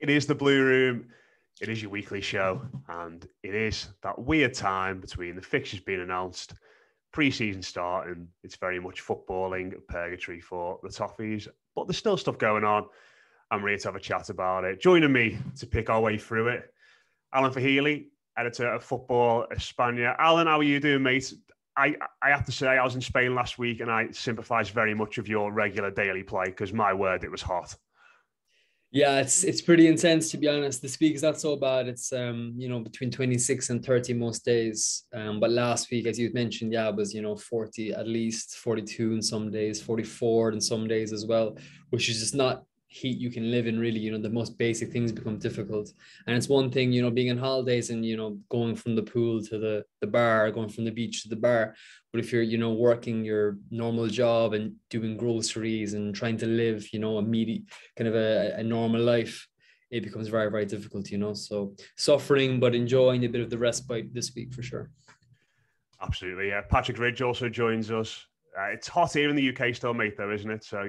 It is the Blue Room. It is your weekly show, and it is that weird time between the fixtures being announced, pre-season starting. It's very much footballing purgatory for the Toffees, but there's still stuff going on. I'm ready to have a chat about it. Joining me to pick our way through it, Alan Feehely, editor of Football España. Alan, how are you doing, mate? I have to say, I was in Spain last week, and I sympathise very much with your regular daily play because, my word, it was hot. Yeah, it's pretty intense, to be honest. This week is not so bad. It's between 26 and 30 most days. But last week, as you mentioned, yeah, it was 40 at least, 42 in some days, 44 in some days as well, which is just not heat you can live in, really. The most basic things become difficult. And it's one thing, being on holidays and going from the pool to the bar, going from the beach to the bar. But if you're working your normal job and doing groceries and trying to live a normal life, it becomes very, very difficult. So suffering but enjoying a bit of the respite this week for sure. Absolutely, yeah. Patric Ridge also joins us. It's hot here in the UK still, mate, though, isn't it? So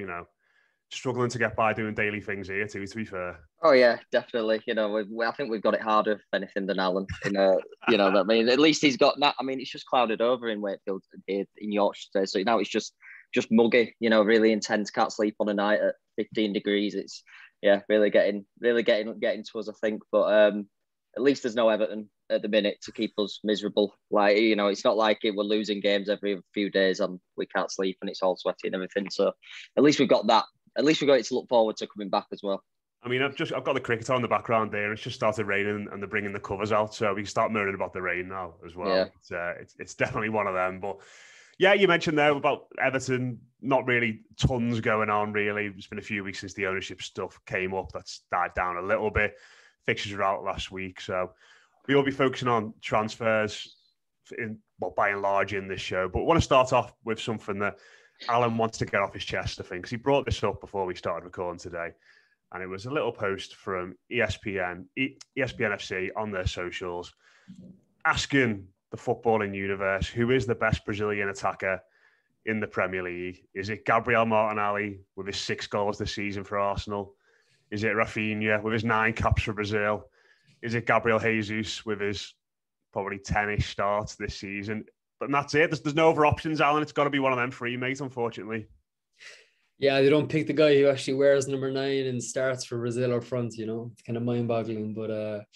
struggling to get by doing daily things here too, to be fair. Oh yeah, definitely. I think we've got it harder, if anything, than Alan. I mean, at least he's got that. I mean, it's just clouded over in Wakefield here in Yorkshire today. So now it's just muggy. Really intense. Can't sleep on a night at 15 degrees. It's really getting to us, I think. But at least there's no Everton at the minute to keep us miserable. Like it's not like we're losing games every few days and we can't sleep and it's all sweaty and everything. So at least we've got that. At least we've got it to look forward to coming back as well. I mean, I've got the cricket on in the background there. It's just started raining and they're bringing the covers out, so we can start moaning about the rain now as well. Yeah. It's definitely one of them. But yeah, you mentioned there about Everton, not really tons going on, really. It's been a few weeks since the ownership stuff came up. That's died down a little bit. Fixtures were out last week, so we'll be focusing on transfers by and large in this show. But I want to start off with something that Alan wants to get off his chest, I think, because he brought this up before we started recording today. And it was a little post from ESPN FC on their socials, asking the footballing universe, who is the best Brazilian attacker in the Premier League? Is it Gabriel Martinelli with his 6 goals this season for Arsenal? Is it Rafinha with his 9 caps for Brazil? Is it Gabriel Jesus with his probably 10-ish starts this season? But that's it. There's no other options, Alan. It's got to be one of them 3, mate, unfortunately. Yeah, they don't pick the guy who actually wears number 9 and starts for Brazil up front, It's kind of mind-boggling, but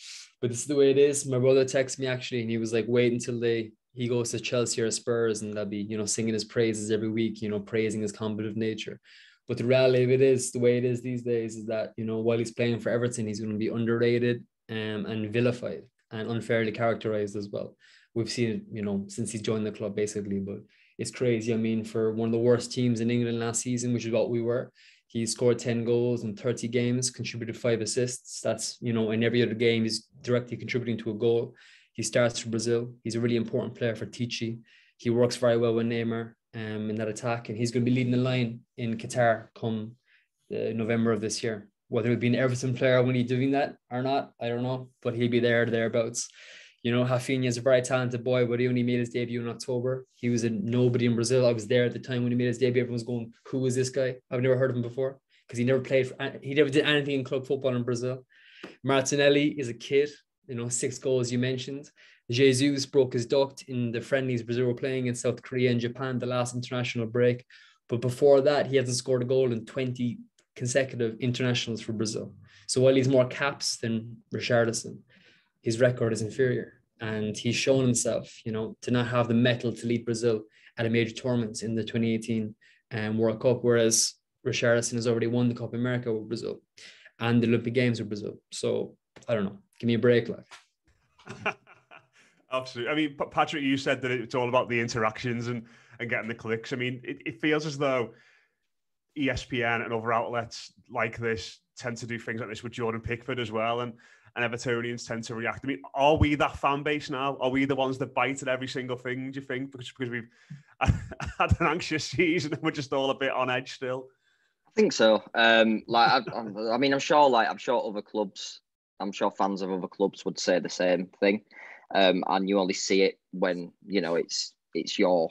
this is the way it is. My brother texted me, actually, and he was like, wait until he goes to Chelsea or Spurs, and they'll be, singing his praises every week, praising his combative nature. But the reality of it is, the way it is these days, is that, while he's playing for Everton, he's going to be underrated and vilified and unfairly characterized as well. We've seen it, since he's joined the club, basically. But it's crazy. I mean, for one of the worst teams in England last season, which is what we were, he scored 10 goals in 30 games, contributed 5 assists. That's, in every other game, he's directly contributing to a goal. He starts for Brazil. He's a really important player for Tichy. He works very well with Neymar in that attack, and he's going to be leading the line in Qatar come November of this year. Whether he'll be an Everton player when he's doing that or not, I don't know, but he'll be there or thereabouts. Rafinha is a very talented boy, but he only made his debut in October. He was a nobody in Brazil. I was there at the time when he made his debut. Everyone was going, who is this guy? I've never heard of him before, because he never did anything in club football in Brazil. Martinelli is a kid, 6 goals you mentioned. Jesus broke his duct in the friendlies Brazil were playing in South Korea and Japan, the last international break. But before that, he hasn't scored a goal in 20 consecutive internationals for Brazil. So while he's more caps than Richarlison, his record is inferior, and he's shown himself, to not have the mettle to lead Brazil at a major tournament in the 2018 World Cup, whereas Richarlison has already won the Copa America with Brazil and the Olympic Games with Brazil. So I don't know. Give me a break, like. Absolutely. I mean, Patrick, you said that it's all about the interactions and getting the clicks. I mean, it feels as though ESPN and other outlets like this tend to do things like this with Jordan Pickford as well, and Evertonians tend to react. I mean, are we that fan base now? Are we the ones that bite at every single thing, do you think? Because we've had an anxious season and we're just all a bit on edge still? I think so. I mean, I'm sure other clubs, I'm sure fans of other clubs would say the same thing. And you only see it when, it's your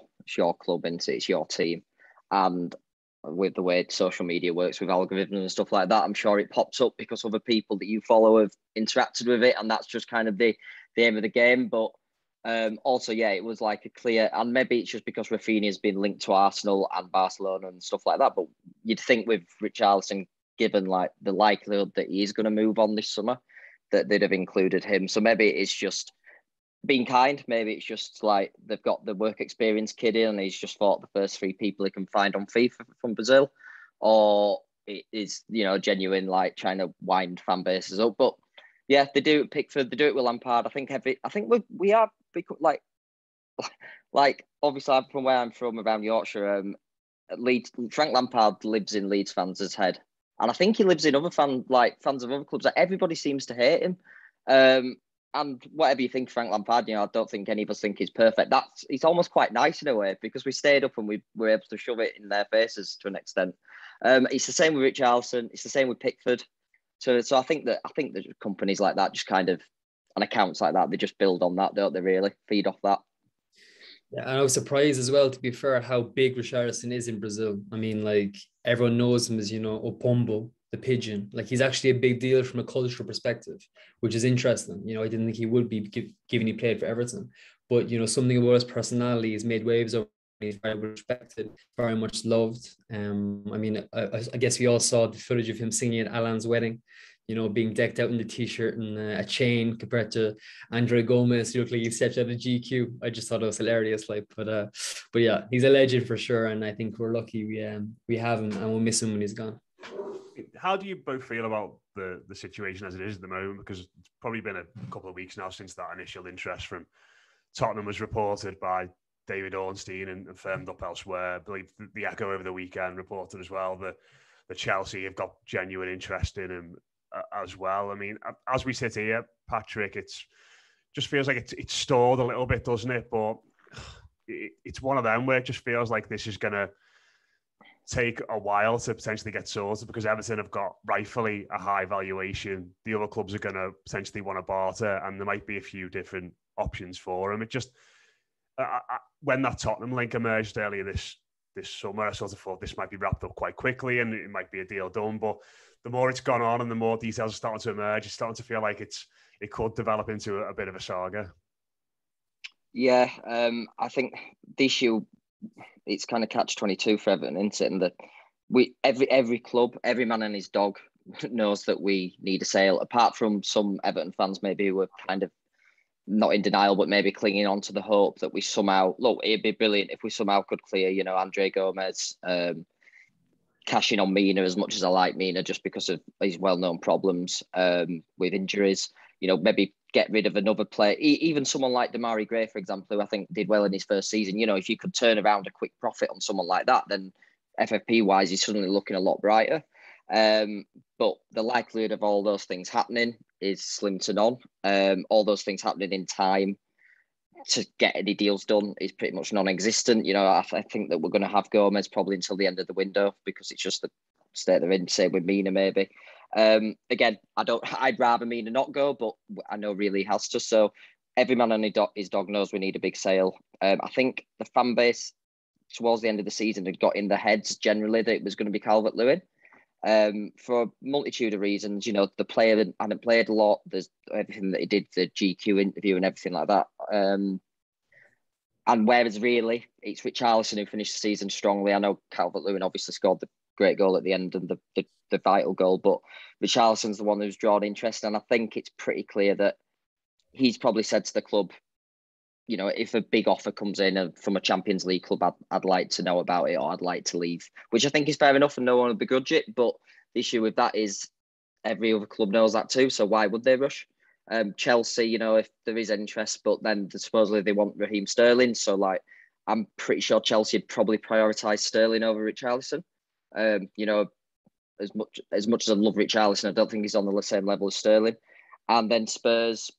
club and it's your team. And with the way social media works with algorithms and stuff like that, I'm sure it pops up because other people that you follow have interacted with it, and that's just kind of the aim of the game. But also, yeah, it was like a clear, and maybe it's just because Rafinha has been linked to Arsenal and Barcelona and stuff like that. But you'd think with Richarlison, given like the likelihood that he is going to move on this summer, that they'd have included him. So maybe it's just being kind. Maybe it's just like they've got the work experience kid in, and he's just thought the first 3 people he can find on FIFA from Brazil, or it is, you know, genuine like trying to wind fan bases up. But yeah, they do it Pickford, they do it with Lampard. I think we are like obviously from where I'm from around Yorkshire, Leeds. Frank Lampard lives in Leeds fans' head, and I think he lives in other fans of other clubs. Like everybody seems to hate him. And whatever you think, Frank Lampard, you know, I don't think any of us think he's perfect. It's almost quite nice in a way because we stayed up and we were able to shove it in their faces to an extent. It's the same with Richarlison. It's the same with Pickford. So I think that companies like that just kind of, and accounts like that, they just build on that, don't they? Really feed off that. Yeah, and I was surprised as well, to be fair, how big Richarlison is in Brazil. I mean, like everyone knows him as, you know, Opombo, the pigeon. Like he's actually a big deal from a cultural perspective, which is interesting. You know, I didn't think he would be given he played for Everton, but you know, something about his personality has made waves over. He's very respected, very much loved. I mean, I guess we all saw the footage of him singing at Alan's wedding, you know, being decked out in the t-shirt and a chain compared to Andre Gomez. He looked like he stepped out of GQ. I just thought it was hilarious. But yeah, he's a legend for sure. And I think we're lucky we have him, and we'll miss him when he's gone. How do you both feel about the situation as it is at the moment? Because it's probably been a couple of weeks now since that initial interest from Tottenham was reported by David Ornstein and firmed up elsewhere. I believe the Echo over the weekend reported as well that the Chelsea have got genuine interest in him as well. I mean, as we sit here, Patrick, it's just feels like it's stalled a little bit, doesn't it? But it's one of them where it just feels like this is going to take a while to potentially get sorted because Everton have got rightfully a high valuation. The other clubs are going to potentially want to barter, and there might be a few different options for him. It just when that Tottenham link emerged earlier this summer, I sort of thought this might be wrapped up quite quickly and it might be a deal done. But the more it's gone on and the more details are starting to emerge, it's starting to feel like it could develop into a bit of a saga. Yeah, I think the issue, it's kind of catch-22 for Everton, isn't it? And that every club, every man and his dog knows that we need a sale. Apart from some Everton fans, maybe who are kind of not in denial, but maybe clinging on to the hope that we somehow, look, it'd be brilliant if we somehow could clear, you know, Andre Gomez, cashing on Mina as much as I like Mina, just because of his well-known problems with injuries. You know, maybe get rid of another player, even someone like Damari Gray, for example, who I think did well in his first season. You know, if you could turn around a quick profit on someone like that, then FFP-wise, he's suddenly looking a lot brighter. But the likelihood of all those things happening is slim to none. All those things happening in time to get any deals done is pretty much non-existent. You know, I think that we're going to have Gomez probably until the end of the window because it's just the state they're in. Same with Mina, maybe. Again, I'd rather Mina not go, but I know really he has to. So every man and his dog knows we need a big sale. I think the fan base towards the end of the season had got in their heads generally that it was going to be Calvert-Lewin. For a multitude of reasons, you know, the player hadn't played a lot. There's everything that he did, the GQ interview and everything like that. And whereas really, it's Richarlison who finished the season strongly. I know Calvert-Lewin obviously scored the great goal at the end and the vital goal, but Richarlison's the one who's drawn interest. And I think it's pretty clear that he's probably said to the club, you know, if a big offer comes in from a Champions League club, I'd like to know about it or I'd like to leave, which I think is fair enough and no one will begrudge it. But the issue with that is every other club knows that too. So why would they rush? Chelsea, you know, if there is interest, but then supposedly they want Raheem Sterling. So like, I'm pretty sure Chelsea would probably prioritise Sterling over Richarlison. You know, as much as I love Richarlison, I don't think he's on the same level as Sterling. And then Spurs,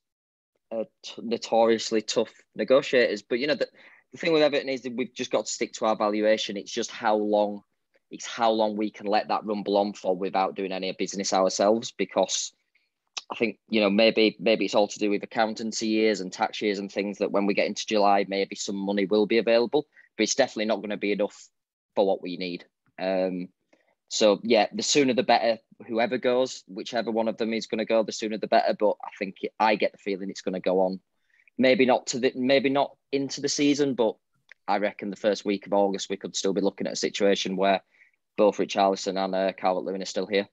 notoriously tough negotiators, but you know the thing with Everton is that we've just got to stick to our valuation. It's just how long we can let that rumble on for without doing any business ourselves, because I think, you know, maybe it's all to do with accountancy years and tax years and things that when we get into July, maybe some money will be available, but it's definitely not going to be enough for what we need. So yeah, the sooner the better. Whoever goes, whichever one of them is going to go, the sooner the better. But I think I get the feeling it's going to go on. Maybe not into the season, but I reckon the first week of August we could still be looking at a situation where both Richarlison and Calvert-Lewin are still here.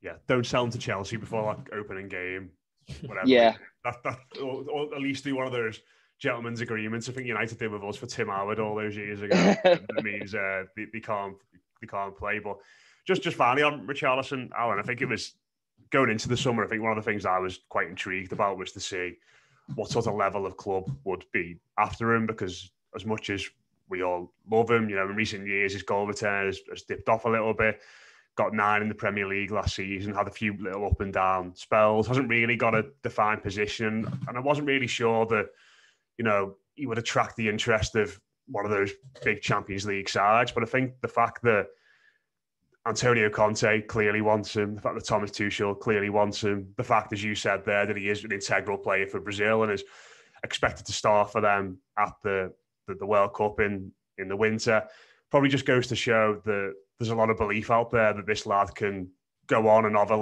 Yeah, don't sell them to Chelsea before that opening game. Whatever. Yeah, or at least do one of those gentlemen's agreements. I think United did with us for Tim Howard all those years ago. That means they can't play. But just finally on Richarlison, Alan, I think it was going into the summer. I think one of the things I was quite intrigued about was to see what sort of level of club would be after him, because as much as we all love him, in recent years his goal return has dipped off a little bit. Got 9 in the Premier League last season, had a few little up and down spells, hasn't really got a defined position. And I wasn't really sure that, he would attract the interest of one of those big Champions League sides. But I think the fact that Antonio Conte clearly wants him, the fact that Thomas Tuchel clearly wants him, the fact, as you said there, that he is an integral player for Brazil and is expected to start for them at the World Cup in the winter, probably just goes to show that there's a lot of belief out there that this lad can go on another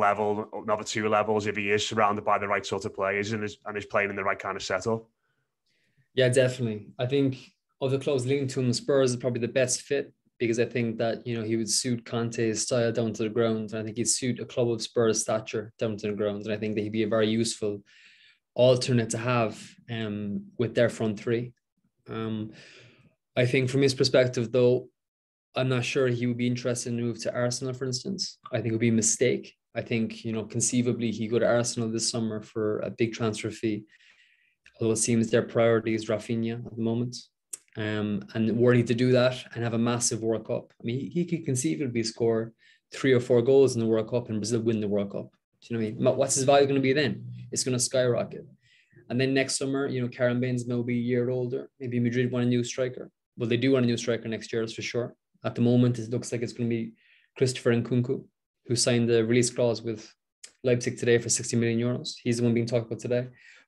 2 levels if he is surrounded by the right sort of players and is playing in the right kind of setup. Yeah, definitely. I think of the clubs linked to him, Spurs is probably the best fit, because I think that, he would suit Conte's style down to the ground. And I think he'd suit a club of Spurs' stature down to the ground. And I think that he'd be a very useful alternate to have with their front three. I think from his perspective, though, I'm not sure he would be interested in a move to Arsenal, for instance. I think it would be a mistake. I think, conceivably he go to Arsenal this summer for a big transfer fee. Although it seems their priority is Rafinha at the moment. And were he to do that and have a massive World Cup, I mean, he could conceivably score 3 or 4 goals in the World Cup and Brazil win the World Cup. Do you know what I mean? What's his value going to be then? It's going to skyrocket. And then next summer, Karim Benzema will be a year older. Maybe Madrid want a new striker. Well, they do want a new striker next year, that's for sure. At the moment, it looks like it's going to be Christopher Nkunku, who signed the release clause with Leipzig today for 60 million euros. He's the one being talked about today.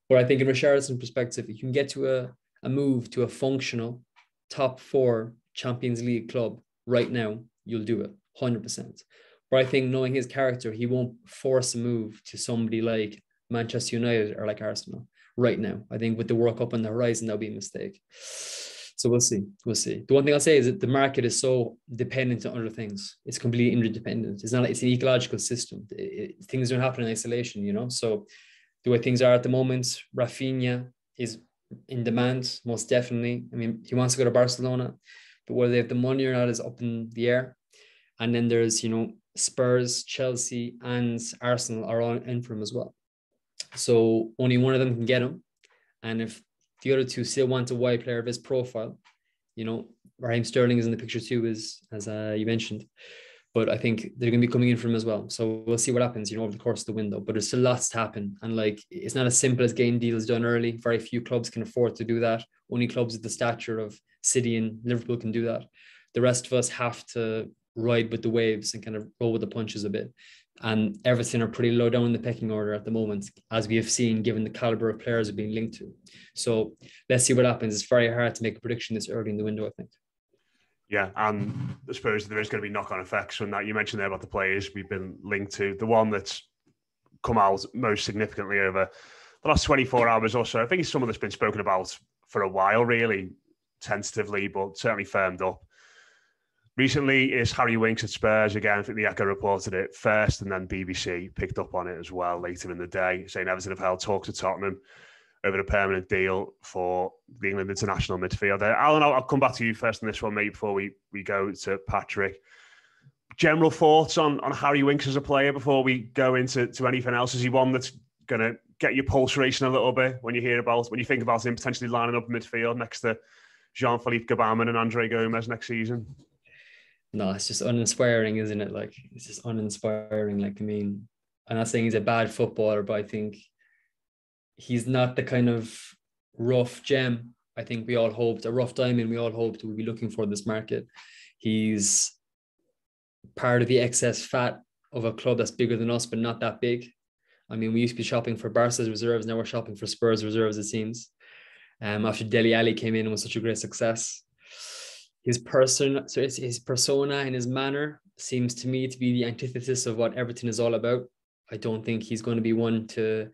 But I think in Richarlison's perspective, if you can get to a move to a functional top 4 Champions League club right now, you'll do it 100%. But I think knowing his character, he won't force a move to somebody like Manchester United or like Arsenal right now. I think with the World Cup on the horizon, that'll be a mistake. So we'll see. The one thing I'll say is that the market is so dependent on other things. It's completely interdependent. It's an ecological system. Things don't happen in isolation, So the way things are at the moment, Rafinha is in demand, most definitely. I mean, he wants to go to Barcelona, but whether they have the money or not is up in the air. And then there's, Spurs, Chelsea, and Arsenal are all in for him as well. So only one of them can get him. And if the other two still want a wide player of his profile, Raheem Sterling is in the picture too, as you mentioned. But I think they're going to be coming in for him as well. So we'll see what happens, over the course of the window. But there's still lots to happen. And it's not as simple as getting deals done early. Very few clubs can afford to do that. Only clubs of the stature of City and Liverpool can do that. The rest of us have to ride with the waves and kind of roll with the punches a bit. And Everton are pretty low down in the pecking order at the moment, as we have seen, given the caliber of players are being linked to. So let's see what happens. It's very hard to make a prediction this early in the window, I think. Yeah, and I suppose there is going to be knock-on effects from that. You mentioned there about the players we've been linked to. The one that's come out most significantly over the last 24 hours or so, I think it's someone that's been spoken about for a while, really, tentatively, but certainly firmed up. Recently is Harry Winks at Spurs. Again, I think the Echo reported it first, and then BBC picked up on it as well later in the day, saying Everton have held talks to Tottenham over a permanent deal for the England international midfielder. Alan, I'll come back to you first on this one, mate, before we go to Patrick. General thoughts on Harry Winks as a player before we go into anything else? Is he one that's going to get your pulse racing a little bit when you think about him potentially lining up in midfield next to Jean-Philippe Gbamin and Andre Gomez next season? No, it's just uninspiring, isn't it? It's just uninspiring. I'm not saying he's a bad footballer, but I think he's not the kind of rough gem I think we all hoped, a rough diamond we all hoped we'd be looking for this market. He's part of the excess fat of a club that's bigger than us, but not that big. I mean, we used to be shopping for Barca's reserves. Now we're shopping for Spurs reserves, it seems. After Dele Alli came in and was such a great success. his person, so it's his persona and his manner seems to me to be the antithesis of what Everton is all about. I don't think he's going to be one to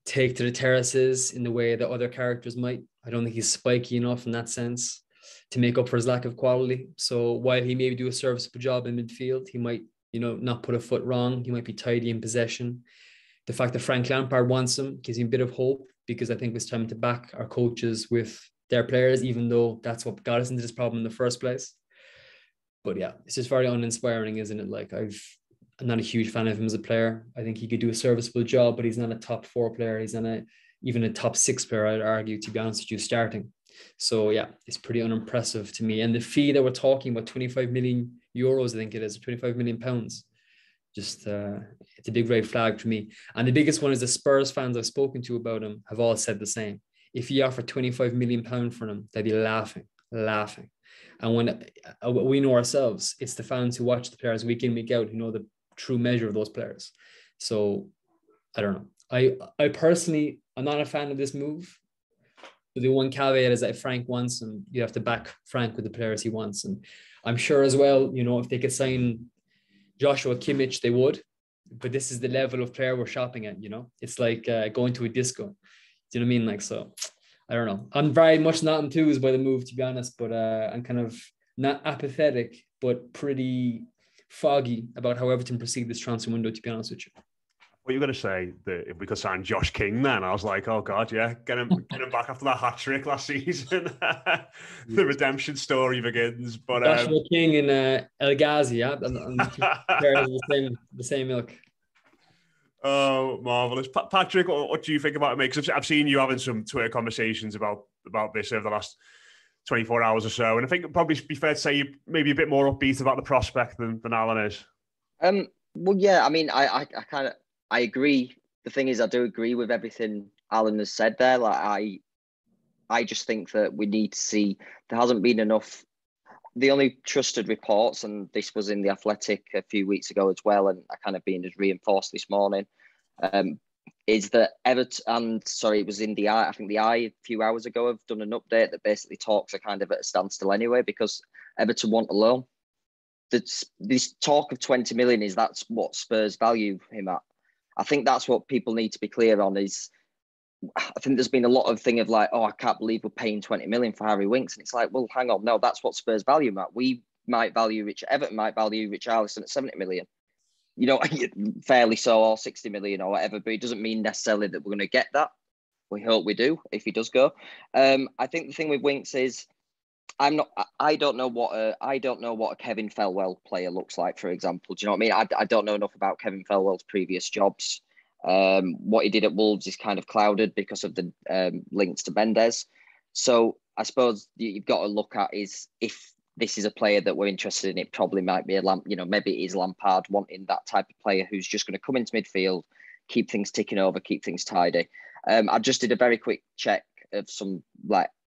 take to the terraces in the way that other characters might. I don't think he's spiky enough in that sense to make up for his lack of quality. So while he maybe do a serviceable job in midfield, he might, not put a foot wrong. He might be tidy in possession. The fact that Frank Lampard wants him gives him a bit of hope, because I think it's time to back our coaches with their players, even though that's what got us into this problem in the first place. But yeah, it's just very uninspiring, isn't it? Like I'm not a huge fan of him as a player. I think he could do a serviceable job, but he's not a top 4 player. He's not even a top 6 player, I'd argue, to be honest with you, starting. So yeah, it's pretty unimpressive to me. And the fee that we're talking about, 25 million euros, I think it is, or 25 million pounds. Just it's a big red flag for me. And the biggest one is the Spurs fans I've spoken to about him have all said the same. If you offer 25 million pounds for him, they'd be laughing. And when we know ourselves, it's the fans who watch the players week in, week out, who know the true measure of those players. So I don't know. I personally, I'm not a fan of this move. But the one caveat is that if Frank wants him, you have to back Frank with the players he wants. And I'm sure as well, if they could sign Joshua Kimmich, they would. But this is the level of player we're shopping at, It's like going to a disco. Do you know what I mean? Like, so I don't know. I'm very much not enthused by the move, to be honest, but I'm kind of not apathetic, but pretty foggy about how Everton proceed this transfer window, to be honest with you. What you going to say that if we could sign Josh King, then I was like, oh God, yeah, get him back after that hat trick last season. The redemption story begins. But Joshua King and El Ghazi, yeah, and the same ilk. Oh, marvelous, Patrick. What do you think about it, mate? Because I've seen you having some Twitter conversations about this over the last 24 hours or so, and I think it'd probably be fair to say you're maybe a bit more upbeat about the prospect than Alan is. Well, yeah, I mean, I agree. The thing is, I do agree with everything Alan has said there. Like, I just think that we need to see, there hasn't been enough. The only trusted reports, and this was in The Athletic a few weeks ago as well, and I kind of been reinforced this morning, is that Everton, it was in the Eye, I think the Eye a few hours ago have done an update that basically talks are kind of at a standstill anyway, because Everton want a loan. This talk of 20 million that's what Spurs value him at. I think that's what people need to be clear on is, I think there's been a lot of thing of like, oh, I can't believe we're paying 20 million for Harry Winks. And it's like, well, hang on. No, that's what Spurs value him at. We might value Everton might value Richarlison at 70 million. Fairly so, or 60 million or whatever, but it doesn't mean necessarily that we're going to get that. We hope we do if he does go. I think the thing with Winks is, I don't know what a Kevin Felwell player looks like, for example. Do you know what I mean? I don't know enough about Kevin Felwell's previous jobs. What he did at Wolves is kind of clouded because of the links to Mendes. So I suppose you've got to look at is if this is a player that we're interested in, it probably might be maybe it is Lampard wanting that type of player who's just going to come into midfield, keep things ticking over, keep things tidy. I just did a very quick check of some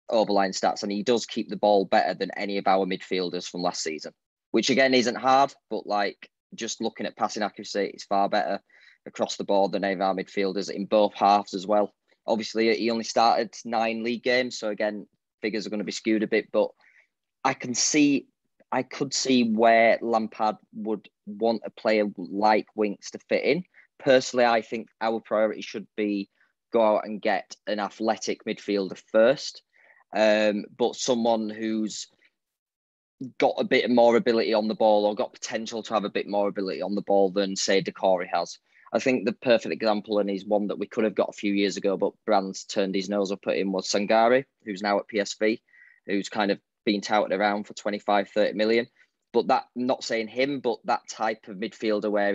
overline stats, and he does keep the ball better than any of our midfielders from last season, which again isn't hard, but just looking at passing accuracy, it's far better across the board than any of our midfielders in both halves as well. Obviously, he only started 9 league games, so again, figures are going to be skewed a bit, but I could see where Lampard would want a player like Winks to fit in. Personally, I think our priority should be go out and get an athletic midfielder first. But someone who's got a bit more ability on the ball or got potential to have a bit more ability on the ball than, say, Decore has. I think the perfect example, and he's one that we could have got a few years ago, but Brands turned his nose up at him, was Sangare, who's now at PSV, who's kind of been touted around for 25, 30 million. But that, I'm not saying him, but that type of midfielder where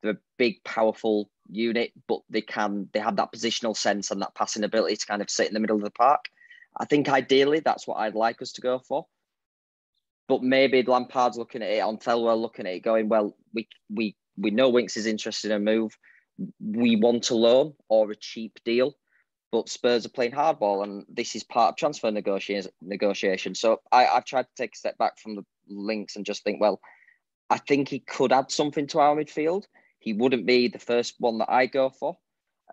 they're a big, powerful unit, but they have that positional sense and that passing ability to kind of sit in the middle of the park. I think ideally that's what I'd like us to go for. But maybe Lampard's looking at it, on Felwell looking at it, going, well, we know Winks is interested in a move. We want a loan or a cheap deal, but Spurs are playing hardball, and this is part of transfer negotiation. So I've tried to take a step back from the links and just think, well, I think he could add something to our midfield. He wouldn't be the first one that I go for.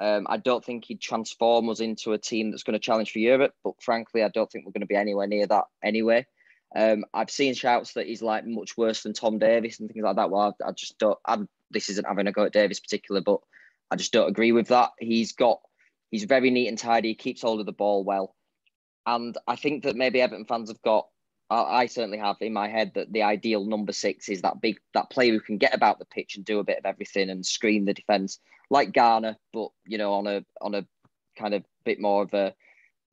I don't think he'd transform us into a team that's going to challenge for Europe, but frankly, I don't think we're going to be anywhere near that anyway. I've seen shouts that he's like much worse than Tom Davies and things like that. Well, I just don't. This isn't having a go at Davies particular, but I just don't agree with that. He's very neat and tidy. He keeps hold of the ball well, and I think that maybe Everton fans have got. I certainly have in my head that the ideal number 6 is that player who can get about the pitch and do a bit of everything and screen the defence, like Garner, but on a kind of bit more of a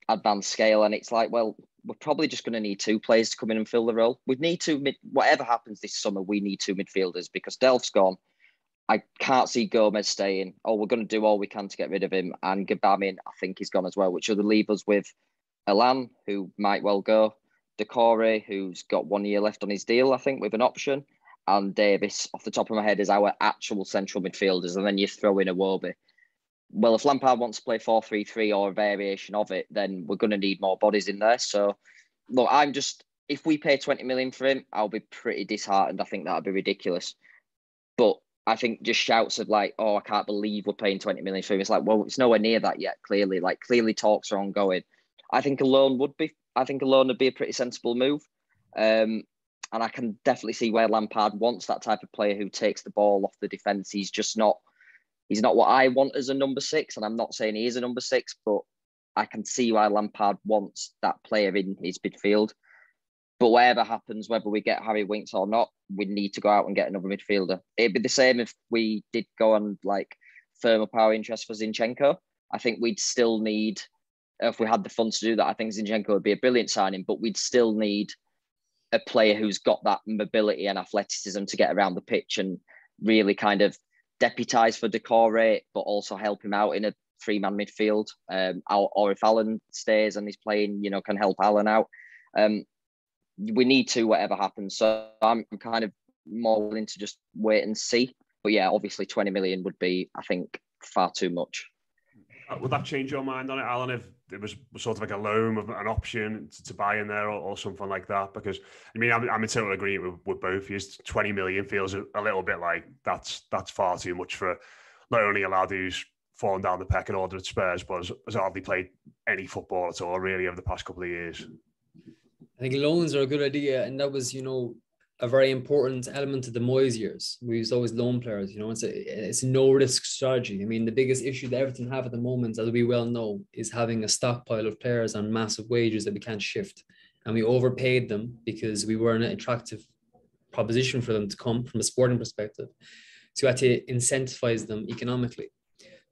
advanced scale. And it's like, well, we're probably just going to need 2 players to come in and fill the role. We need whatever happens this summer, we need 2 midfielders because Delph's gone. I can't see Gomez staying. We're going to do all we can to get rid of him. And Gabamin, I think, is gone as well, which will leave us with Alan, who might well go, Decore, who's got 1 year left on his deal, I think, with an option, and Davis, off the top of my head, is our actual central midfielders. And then you throw in Iwobi. Well, if Lampard wants to play 4-3-3 or a variation of it, then we're going to need more bodies in there. So, look, if we pay 20 million for him, I'll be pretty disheartened. I think that'd be ridiculous. But I think just shouts of like, I can't believe we're paying 20 million for him. It's like, well, it's nowhere near that yet, clearly. Like, clearly talks are ongoing. I think a loan would be a pretty sensible move. And I can definitely see where Lampard wants that type of player who takes the ball off the defence. He's not what I want as a number 6. And I'm not saying he is a number 6, but I can see why Lampard wants that player in his midfield. But whatever happens, whether we get Harry Winks or not, we need to go out and get another midfielder. It'd be the same if we did go on like firm up our interest for Zinchenko. I think we'd still need, if we had the funds to do that, I think Zinchenko would be a brilliant signing, but we'd still need a player who's got that mobility and athleticism to get around the pitch and really kind of deputise for Decore, but also help him out in a 3-man midfield. Or if Alan stays and he's playing, can help Alan out. We need to, whatever happens. So I'm kind of more willing to just wait and see. But yeah, obviously 20 million would be, I think, far too much. Would that change your mind on it, Alan, if it was sort of like a loan of an option to buy in there or something like that? Because, I mean, I'm in total agreement with both. 20 million feels a little bit like that's far too much for not only a lad who's fallen down the pecking order at Spurs, but has hardly played any football at all, really, over the past couple of years. I think loans are a good idea. And that was, a very important element of the Moyes years. We used always loan players, it's a no risk strategy. I mean, the biggest issue that Everton have at the moment, as we well know, is having a stockpile of players on massive wages that we can't shift. And we overpaid them because we weren't an attractive proposition for them to come from a sporting perspective. So we had to incentivize them economically.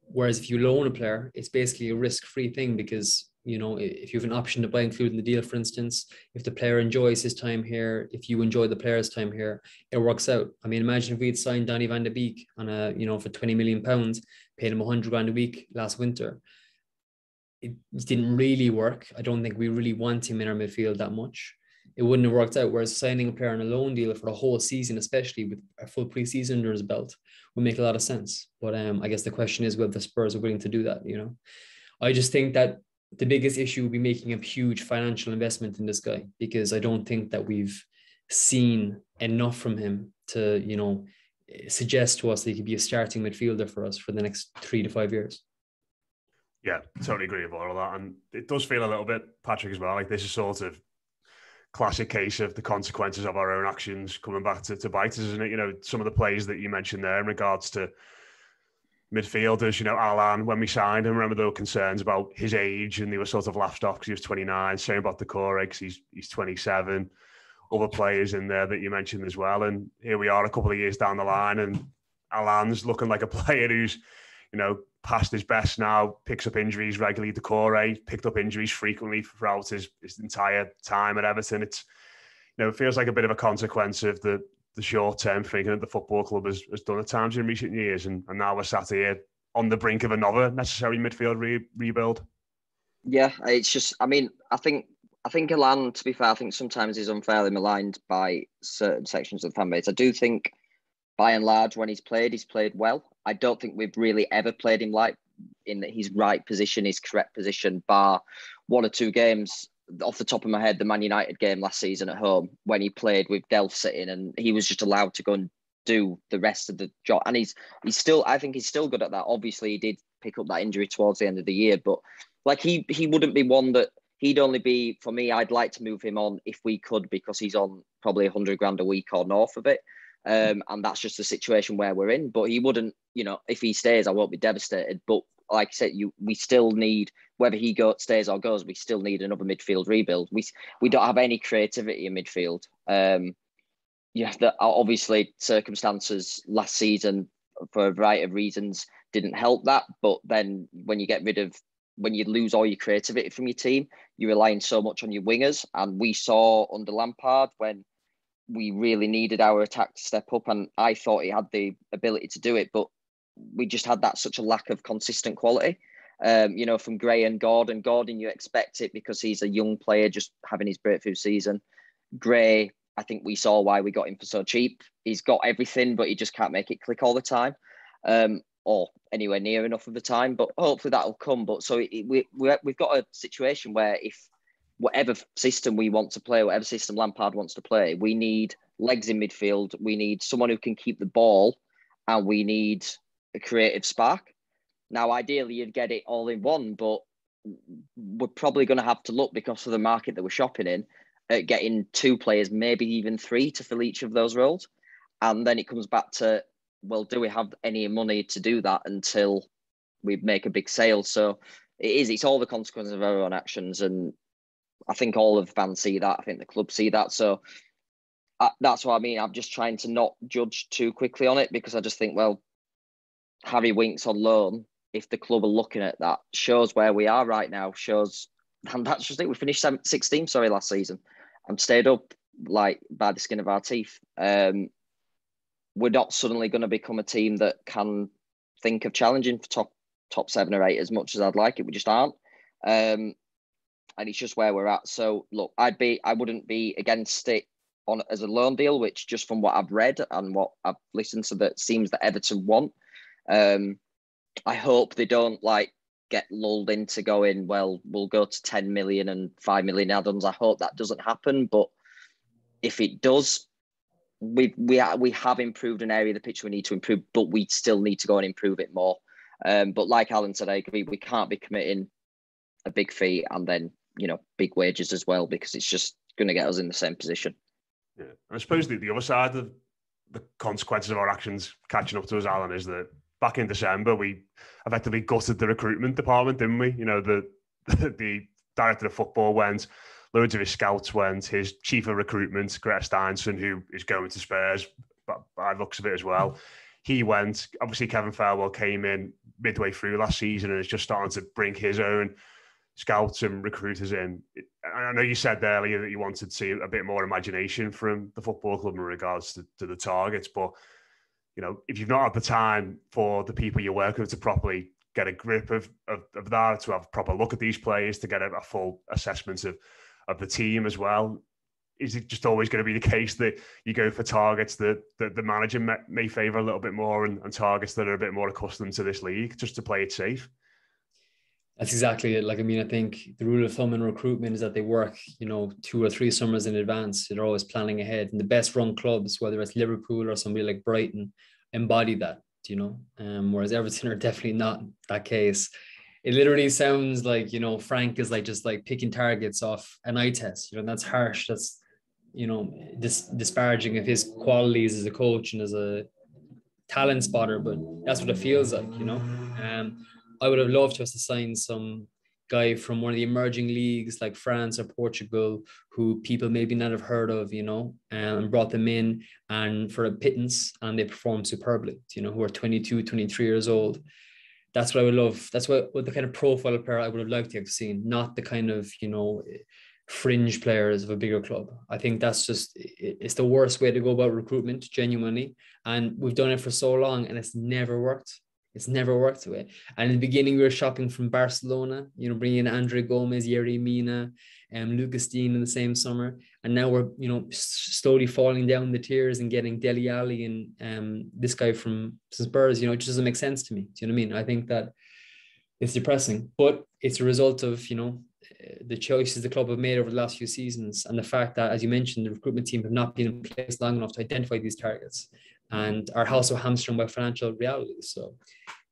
Whereas if you loan a player, it's basically a risk-free thing because if you have an option to buy included in the deal, for instance, if the player enjoys his time here, if you enjoy the player's time here, it works out. I mean, imagine if we had signed Donny van de Beek on for 20 million pounds, paid him 100 grand a week last winter. It didn't really work. I don't think we really want him in our midfield that much. It wouldn't have worked out. Whereas signing a player on a loan deal for the whole season, especially with a full pre-season under his belt, would make a lot of sense. But I guess the question is whether the Spurs are willing to do that. I just think that the biggest issue will be making a huge financial investment in this guy, because I don't think that we've seen enough from him to, suggest to us that he could be a starting midfielder for us for the next 3 to 5 years. Yeah, totally agree with all of that. And it does feel a little bit, Patrick, as well, like this is sort of classic case of the consequences of our own actions coming back to bite us, isn't it? Some of the plays that you mentioned there in regards to midfielders, Alan, when we signed him, remember there were concerns about his age and they were sort of laughed off because he was 29. Same about Decore because he's 27. Other players in there that you mentioned as well. And here we are a couple of years down the line and Alan's looking like a player who's, past his best now, picks up injuries regularly. Decore picked up injuries frequently throughout his entire time at Everton. It feels like a bit of a consequence of the short-term thinking that the football club has done at times in recent years. And now we're sat here on the brink of another necessary midfield rebuild. Yeah, it's just, I think Alan, to be fair, I think sometimes he's unfairly maligned by certain sections of the fan base. I do think, by and large, when he's played well. I don't think we've really ever played him like in his right position, his correct position, bar 1 or 2 games. Off the top of my head, the Man United game last season at home, when he played with Delph sitting and he was just allowed to go and do the rest of the job. And he's still, I think he's still good at that. Obviously, he did pick up that injury towards the end of the year, but like he wouldn't be one that he'd only be, for me, I'd like to move him on if we could, because he's on probably 100 grand a week or north of it. And that's just the situation where we're in. But he wouldn't, if he stays, I won't be devastated. But like I said, we still need, whether he stays or goes, we still need another midfield rebuild. We don't have any creativity in midfield. Obviously circumstances last season, for a variety of reasons, didn't help that. But then when you lose all your creativity from your team, you're relying so much on your wingers. And we saw under Lampard when we really needed our attack to step up, and I thought he had the ability to do it, but we just had such a lack of consistent quality. From Gray and Gordon. Gordon, you expect it because he's a young player just having his breakthrough season. Gray, I think we saw why we got him for so cheap. He's got everything, but he just can't make it click all the time, or anywhere near enough of the time. But hopefully that'll come. But so we've got a situation where if whatever system we want to play, whatever system Lampard wants to play, we need legs in midfield. We need someone who can keep the ball, and we need a creative spark. Now, ideally, you'd get it all in one, but we're probably going to have to look, because of the market that we're shopping in, at getting 2 players, maybe even 3, to fill each of those roles. And then it comes back to, well, do we have any money to do that until we make a big sale? So it's all the consequences of our own actions. And I think all of the fans see that. I think the club see that. So that's what I mean. I'm just trying to not judge too quickly on it, because I just think, well, Harry Winks on loan, if the club are looking at that, shows where we are right now, and that's just it. We finished 16th, last season, and stayed up by the skin of our teeth. We're not suddenly going to become a team that can think of challenging for top 7 or 8 as much as I'd like it. We just aren't. And it's just where we're at. So look, I wouldn't be against it as a loan deal, which, just from what I've read and what I've listened to, that seems that Everton want. I hope they don't get lulled into going, well, we'll go to 10 million and 5 million add-ons. I hope that doesn't happen. But if it does, we have improved an area of the pitch we need to improve, but we still need to go and improve it more. But like Alan said, I agree, we can't be committing a big fee and then, big wages as well, because it's just going to get us in the same position. Yeah, I suppose the other side of the consequences of our actions catching up to us, Alan, is that back in December, we effectively gutted the recruitment department, didn't we? The director of football went, loads of his scouts went, his chief of recruitment, Greta Steinson, who is going to Spurs, by looks of it as well, he went. Obviously, Kevin Farwell came in midway through last season and is just starting to bring his own scouts and recruiters in. I know you said earlier that you wanted to see a bit more imagination from the football club in regards to the targets, but if you've not had the time for the people you work with to properly get a grip of that, to have a proper look at these players, to get a full assessment of the team as well, is it just always going to be the case that you go for targets that the manager may favour a little bit more, and targets that are a bit more accustomed to this league, just to play it safe? That's exactly it. I think the rule of thumb in recruitment is that they work, 2 or 3 summers in advance. They're always planning ahead. And the best run clubs, whether it's Liverpool or somebody like Brighton, embody that, whereas Everton are definitely not that case. It literally sounds like, Frank is just picking targets off an eye test. That's harsh. That's, disparaging of his qualities as a coach and as a talent spotter, but that's what it feels like, I would have loved to us to sign some guy from one of the emerging leagues like France or Portugal, who people maybe not have heard of, and brought them in and for a pittance, and they perform superbly, who are 22, 23 years old. That's what I would love. That's what the kind of profile player I would have liked to have seen, not the kind of, fringe players of a bigger club. I think it's the worst way to go about recruitment, genuinely. And we've done it for so long and it's never worked. It's never worked away. And in the beginning, we were shopping from Barcelona, bringing in Andre Gomez, Yerry Mina, Lucas Dean in the same summer. And now we're, slowly falling down the tiers and getting Dele Alli and this guy from Spurs. It just doesn't make sense to me. Do you know what I mean? I think that it's depressing, but it's a result of, the choices the club have made over the last few seasons, and the fact that, as you mentioned, the recruitment team have not been in place long enough to identify these targets, and are also hamstrung by financial realities. So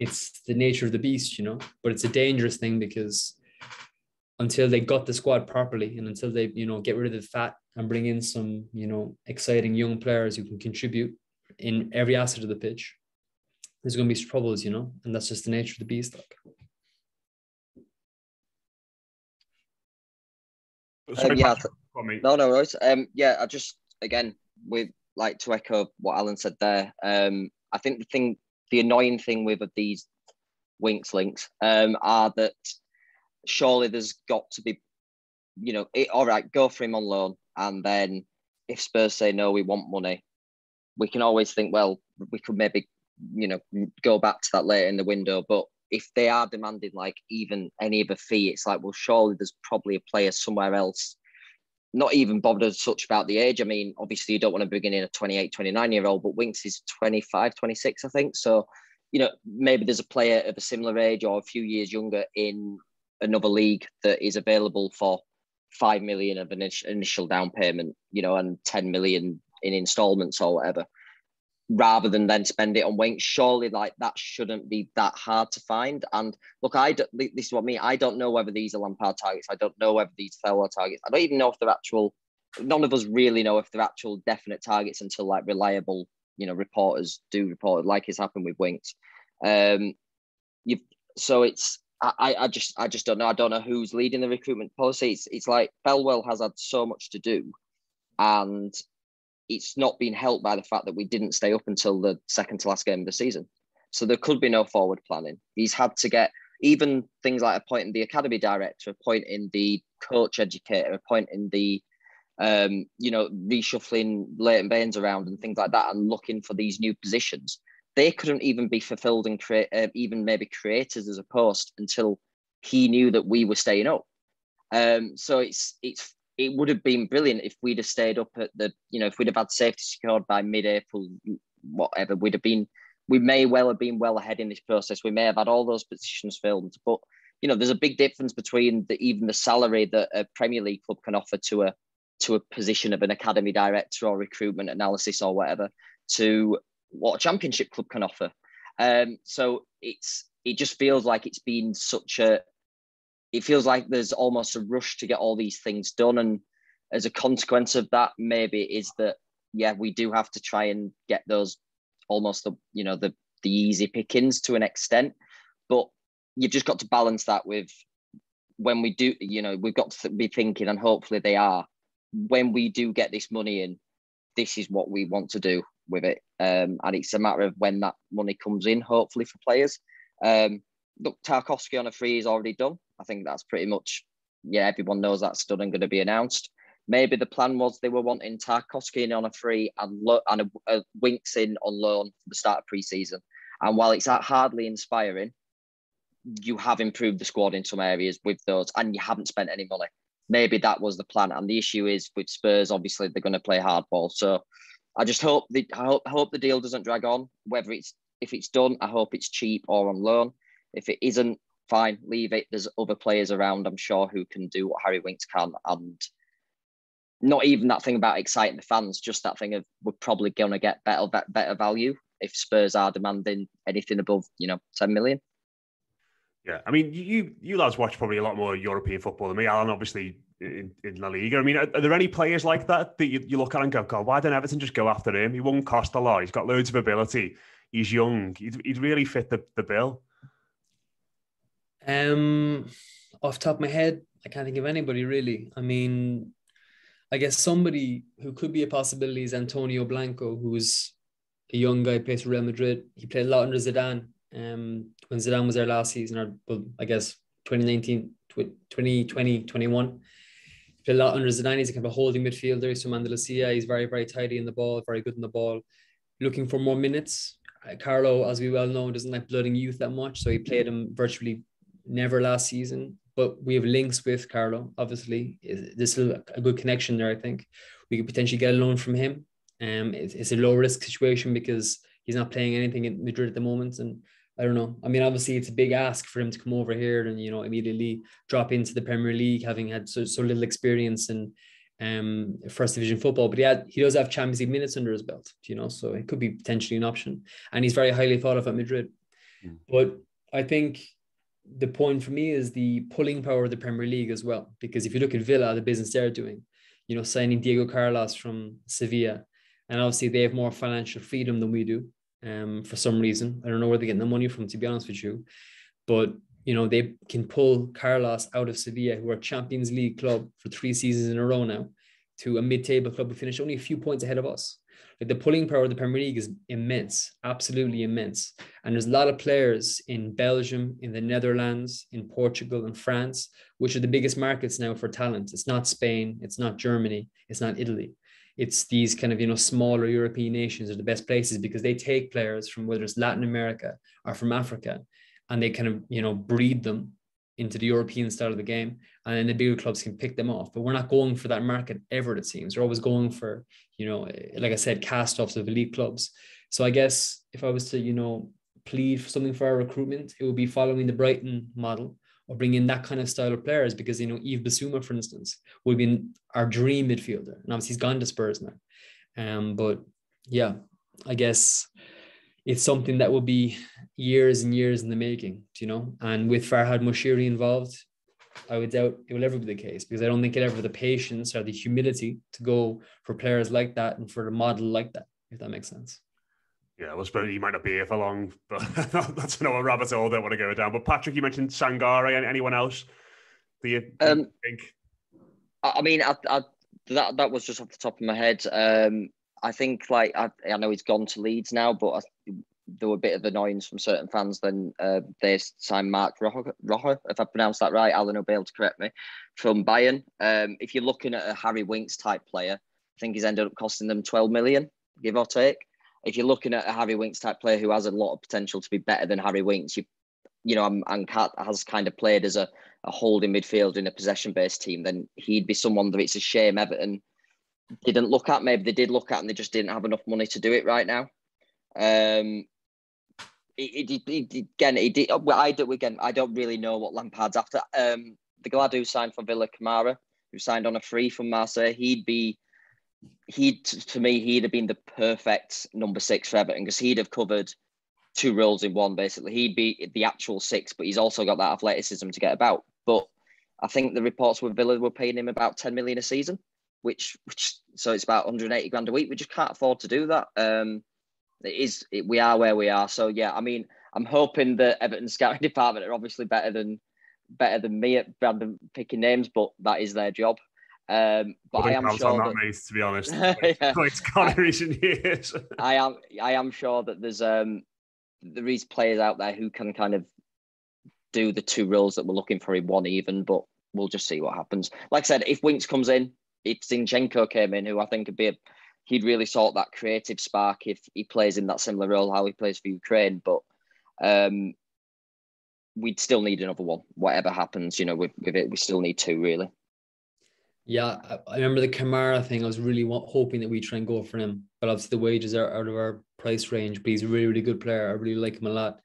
it's the nature of the beast, but it's a dangerous thing, because until they gut the squad properly and until they, get rid of the fat and bring in some, exciting young players who can contribute in every asset of the pitch, there's going to be troubles, and that's just the nature of the beast. No, Royce. I just, again, with like to echo what Alan said there. I think the annoying thing with these Winks links are that surely there's got to be, all right, go for him on loan. And then if Spurs say, no, we want money, we can always think, well, we could maybe, go back to that later in the window. But if they are demanding like even any of a fee, it's like, well, surely there's probably a player somewhere else, not even bothered as such about the age. I mean, obviously you don't want to bring in a 28, 29-year-old, but Winks is 25, 26, I think. So, maybe there's a player of a similar age or a few years younger in another league that is available for 5 million of an initial down payment, and 10 million in installments or whatever, rather than then spend it on Winks. Surely like that shouldn't be that hard to find. And look, this is what I mean. I don't know whether these are Lampard targets. I don't know whether these are Thelwell targets. I don't even know if they're actual, none of us really know if they're actual definite targets until like reliable, reporters do report, like it's happened with Winks. So it's, I just don't know. I don't know who's leading the recruitment policy. It's like Thelwell has had so much to do, and it's not been helped by the fact that we didn't stay up until the second to last game of the season. So there could be no forward planning. He's had to get even things like appointing the academy director, appointing the coach educator, appointing the, reshuffling Leighton Baines around and things like that, and looking for these new positions. They couldn't even be fulfilled and even maybe created as a post until he knew that we were staying up. So it would have been brilliant if we'd have stayed up at if we'd have had safety secured by mid-April, whatever, we may well have been well ahead in this process. We may have had all those positions filled, but there's a big difference between even the salary that a Premier League club can offer to a position of an academy director or recruitment analysis or whatever, to what a Championship club can offer. So it just feels like it's been it feels like there's almost a rush to get all these things done. And as a consequence of that, maybe it is that, we do have to try and get those almost the easy pickings to an extent, but you've just got to balance that with when we do, we've got to be thinking, and hopefully they are, when we do get this money in, this is what we want to do with it. And it's a matter of when that money comes in, hopefully for players. Look, Tarkowski on a free is already done. I think that's pretty much, everyone knows that's done and going to be announced. Maybe the plan was they were wanting Tarkowski in on a free and a Winks in on loan for the start of pre-season. And while it's hardly inspiring, you have improved the squad in some areas with those, and you haven't spent any money. Maybe that was the plan. And the issue is with Spurs, obviously they're going to play hardball. So I just hope the deal doesn't drag on. If it's done, I hope it's cheap or on loan. If it isn't, fine, leave it. There's other players around, I'm sure, who can do what Harry Winks can. And not even that thing about exciting the fans, just that thing of we're probably going to get better value if Spurs are demanding anything above, 10 million. Yeah, I mean, you lads watch probably a lot more European football than me, Alan, obviously in La Liga. I mean, are there any players like that you look at and go, God, why didn't Everton just go after him? He won't cost a lot. He's got loads of ability. He's young. He'd really fit the bill. Off the top of my head, I can't think of anybody really. I mean, I guess somebody who could be a possibility is Antonio Blanco, who's a young guy, plays for Real Madrid. He played a lot under Zidane. When Zidane was there last season, or I guess 2019, 2020, 21. He played a lot under Zidane. He's a kind of a holding midfielder. He's from Andalusia. He's very, very tidy in the ball, very good in the ball. Looking for more minutes. Carlo, as we well know, doesn't like blooding youth that much, so he played him virtually never last season. But we have links with Carlo, obviously. There's a good connection there, I think. We could potentially get a loan from him. It's a low-risk situation because he's not playing anything in Madrid at the moment, and I don't know. I mean, obviously, it's a big ask for him to come over here and, immediately drop into the Premier League, having had so little experience in first division football. But he does have Champions League minutes under his belt, so it could be potentially an option. And he's very highly thought of at Madrid. But I think the point for me is the pulling power of the Premier League as well. Because if you look at Villa, the business they're doing, signing Diego Carlos from Sevilla, and obviously they have more financial freedom than we do. For some reason, I don't know where they're getting the money from, to be honest with you, but they can pull Carlos out of Sevilla, who are a Champions League club for 3 seasons in a row now, to a mid-table club who finished only a few points ahead of us. Like, the pulling power of the Premier League is immense, absolutely immense. And there's a lot of players in Belgium, in the Netherlands, in Portugal, and France, which are the biggest markets now for talent. It's not Spain, it's not Germany, it's not Italy. It's these kind of, smaller European nations are the best places, because they take players from whether it's Latin America or from Africa, and they kind of, breed them into the European style of the game. And then the bigger clubs can pick them off. But we're not going for that market ever, it seems. We're always going for, like I said, cast-offs of elite clubs. So I guess if I was to, plead for something for our recruitment, it would be following the Brighton model, or bring in that kind of style of players, because, Yves Bissouma, for instance, would be our dream midfielder. And obviously he's gone to Spurs now. But yeah, I guess it's something that will be years and years in the making, and with Farhad Moshiri involved, I would doubt it will ever be the case, because I don't think it ever have the patience or the humility to go for players like that and for a model like that, if that makes sense. Yeah, well, suppose he might not be here for long, but that's another rabbit hole I don't want to go down. But Patrick, you mentioned Sangare, and anyone else do you think? I mean, that was just off the top of my head. I think, I know he's gone to Leeds now, but there were a bit of annoyance from certain fans. Then they signed Mark Rojo, if I pronounced that right. Alan will be able to correct me, from Bayern. If you're looking at a Harry Winks type player, I think he's ended up costing them 12 million, give or take. If you're looking at a Harry Winks type player who has a lot of potential to be better than Harry Winks, and has kind of played as a holding midfield in a possession-based team, then he'd be someone that it's a shame Everton didn't look at. Maybe they did look at, and they just didn't have enough money to do it right now. I don't really know what Lampard's after. The lad who signed for Villa, Kamara, who signed on a free from Marseille, he'd have been the perfect number 6 for Everton, because he'd have covered 2 roles in one, basically. He'd be the actual 6, but he's also got that athleticism to get about. But I think the reports with Villa were paying him about 10 million a season, which so it's about 180 grand a week. We just can't afford to do that. We are where we are. So yeah, I mean, I'm hoping that Everton's scouting department are obviously better than me at random picking names, but that is their job. But I am sure that, mate, to be honest, it's gone in recent years. I am sure that there is players out there who can kind of do the 2 roles that we're looking for in one, even. But we'll just see what happens. Like I said, if Winks comes in, if Zinchenko came in, who I think he'd really sort that creative spark if he plays in that similar role how he plays for Ukraine. But we'd still need another one. Whatever happens, with it, we still need 2, really. Yeah, I remember the Kamara thing. I was really hoping that we try and go for him, but obviously the wages are out of our price range. But he's a really, really good player. I really like him a lot.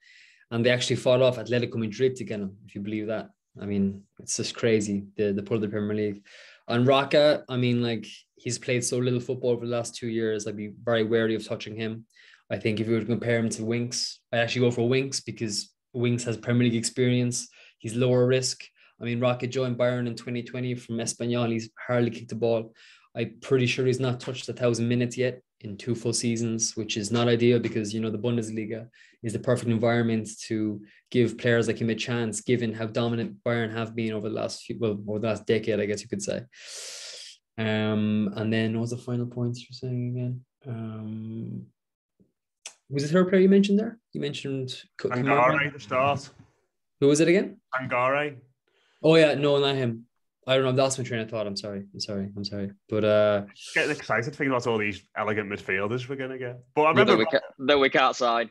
And they actually fought off Atletico Madrid to get him, if you believe that. I mean, it's just crazy, the pull of the Premier League. On Raka, I mean, he's played so little football over the last 2 years. I'd be very wary of touching him. I think if you were to compare him to Winks, I'd actually go for Winks, because Winks has Premier League experience. He's lower risk. I mean, Rocket joined Bayern in 2020 from Espanyol. He's hardly kicked the ball. I'm pretty sure he's not touched 1,000 minutes yet in 2 full seasons, which is not ideal, because, the Bundesliga is the perfect environment to give players like him a chance, given how dominant Bayern have been over the last decade, I guess you could say. And then what was the final point you're saying again? Was the third player you mentioned there? You mentioned Sangare to start. Who was it again? Sangare. Oh yeah, no, not him. I don't know. That's my train of thought. I'm sorry. But getting excited thinking about all these elegant midfielders we're gonna get. But I remember we can't sign.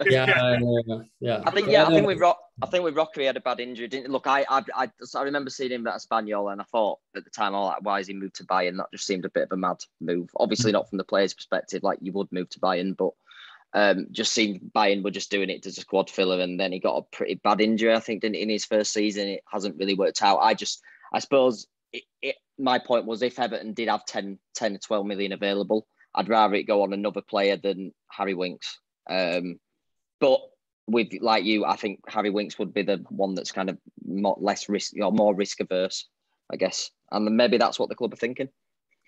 yeah. I think with Rocky he had a bad injury. I remember seeing him at Espanyol, and I thought at the time, why has he moved to Bayern? That just seemed a bit of a mad move. Obviously not from the player's perspective, like you would move to Bayern, but just seemed Bayern were just doing it as a squad filler, and then he got a pretty bad injury, I think, in his first season. It hasn't really worked out. I suppose my point was, if Everton did have 10 or 12 million available, I'd rather it go on another player than Harry Winks. But with like you, I think Harry Winks would be the one that's kind of less risk, more risk averse, I guess. And maybe that's what the club are thinking.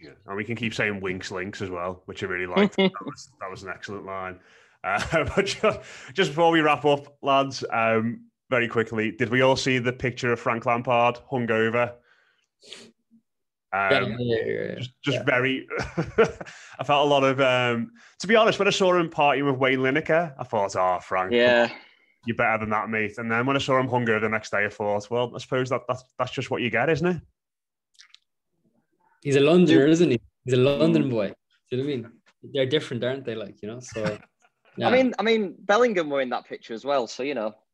Yeah, and we can keep saying Winks links as well, which I really liked. that was an excellent line. But just before we wrap up, lads, very quickly, did we all see the picture of Frank Lampard hungover? Just very. I felt a lot of. To be honest, when I saw him partying with Wayne Lineker, I thought, "Oh, Frank, yeah, you're better than that, mate." And then when I saw him hungover the next day, I thought, "Well, I suppose that's just what you get, isn't it?" He's a Londoner, isn't he? He's a London boy. Do you know what I mean? They're different, aren't they? Like, So. Yeah. I mean, Bellingham were in that picture as well, so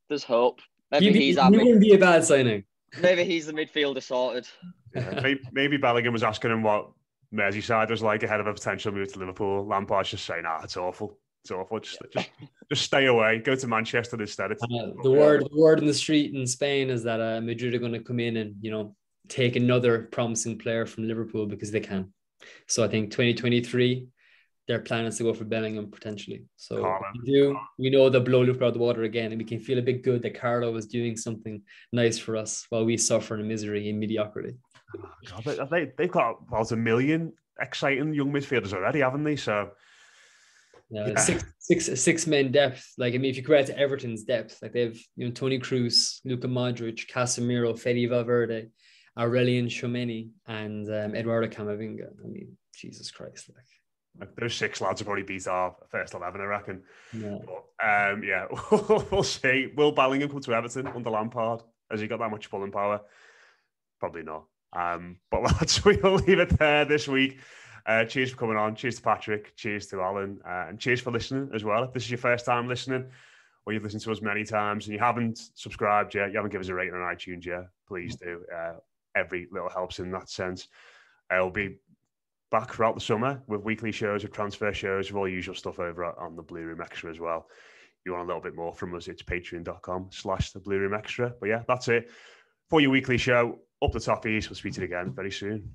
there's hope. Maybe he wouldn't be a bad signing. Maybe he's the midfielder sorted. Yeah, maybe Bellingham was asking him what Merseyside was like ahead of a potential move to Liverpool. Lampard's just saying, "It's awful. It's awful. Just stay away. Go to Manchester instead." The word in the street in Spain is that Madrid are going to come in and take another promising player from Liverpool because they can. So I think 2023, their plan is to go for Bellingham potentially. So we know they'll blow Liverpool out of the water again, and we can feel a bit good that Carlo is doing something nice for us while we suffer in misery and mediocrity. Oh, God, they've got about 1 million exciting young midfielders already, haven't they? So yeah. six men depth. Like, I mean, if you compare it to Everton's depth, like they have Toni Kroos, Luka Modric, Casemiro, Fede Valverde, Aurelien Tchouameni, and Eduardo Camavinga. I mean, Jesus Christ, like those 6 lads have already beat our first 11, I reckon. Yeah. But, we'll see. Will Bellingham come to Everton under Lampard? Has he got that much pulling power? Probably not. But lads, we'll leave it there this week. Cheers for coming on. Cheers to Patrick. Cheers to Alan. And cheers for listening as well. If this is your first time listening, or you've listened to us many times and you haven't subscribed yet, you haven't given us a rating on iTunes yet, please do. Every little helps in that sense. I'll be back throughout the summer with weekly shows, with transfer shows, with all the usual stuff over on the Blue Room Extra as well. If you want a little bit more from us, it's patreon.com/the Blue Room Extra. But yeah, that's it for your weekly show. Up the Toppies. We'll speak to you again very soon.